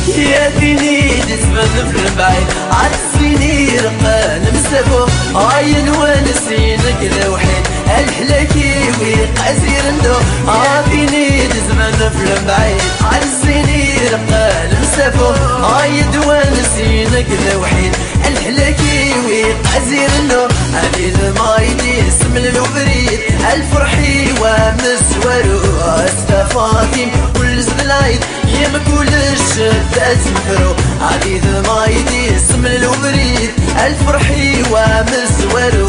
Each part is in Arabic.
يا ديني تزبد في البعيد عالسيني رقان مسافو عاين ونسينك الوحيد الحلاكي ويقاسير ندو عاطيني تزبد في البعيد عالسيني رقان مسافو عايد ونسينك الوحيد الحلاكي ويقاسير ندو عبيد ما يدي اسم الوبريد الفرحي ومسورو استفاطم كل زبلايد يم كل الشدات مفرو عبيد ما يدي اسم الوبريد الفرحي ومسورو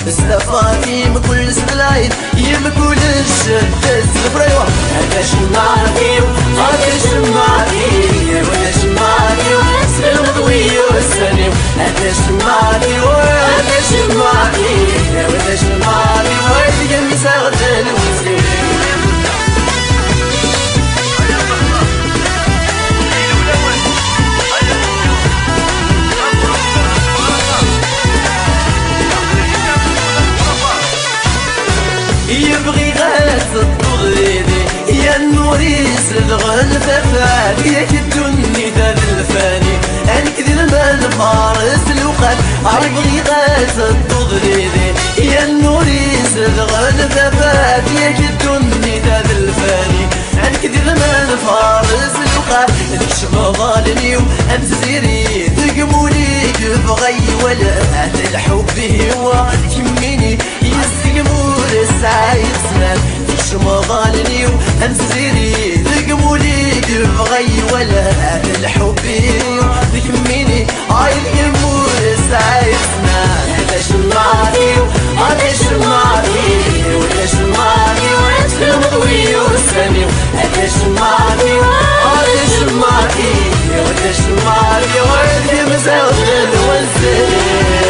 استفاطم كل زبلايد يم كل الشدات مفرو هذا شمعتي هذا شمعتي ولا شمعتي سلم ضوي والسلام هذا شمعتي وهذا شمعتي ولا شمعتي وهذا مساغد الوزير يبغي غاث الطغريدي يا النوري صدغن ثفات ياك الدني ذات الفاني انكذب من فارس الوقت يبغي غاث الطغريدي يا النوري صدغن ثفات ياك الدني ذات الفاني انكذب من فارس الوقت تكشف ظالني وامس زيري تقمولي بغي ولا الحب هو يميني يسقموا السعيد سلام تكشف ظالني وامس زيري تقمولي بغي ولا الحب هو يميني يسقموا السعيد سلام هذا شمعتي وهذا شمعتي ولا شمعتي وانت مضوي وسامي هذا شمعتي وهذا شمعتي ولا شمعتي وانت مزاوج الوزير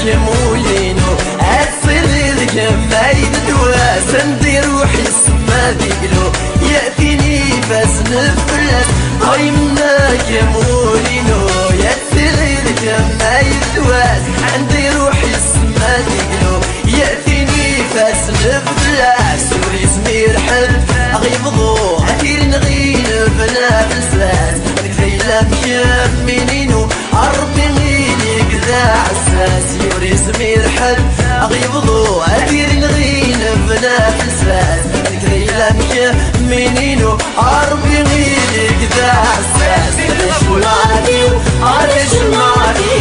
يا مولينو أتصير لك ما يدواس ندي روحي السما ديقلو يأتيني بس نفلس هاي منك يا مولينو يأتصير لك ما يدواس عندي روحي السما ديقلو يأتيني بس نفلس وري زمير حل أغيبضو عتير نغين بنا بلساس نكفيلك يا منينو عربي غيني كذا عساس يوري زمير حد أغيبضو عتير نغين بنا بلساس نكفيلك منينو عربي غيني كذا عساس هذا شمعتي وهذا شمعتي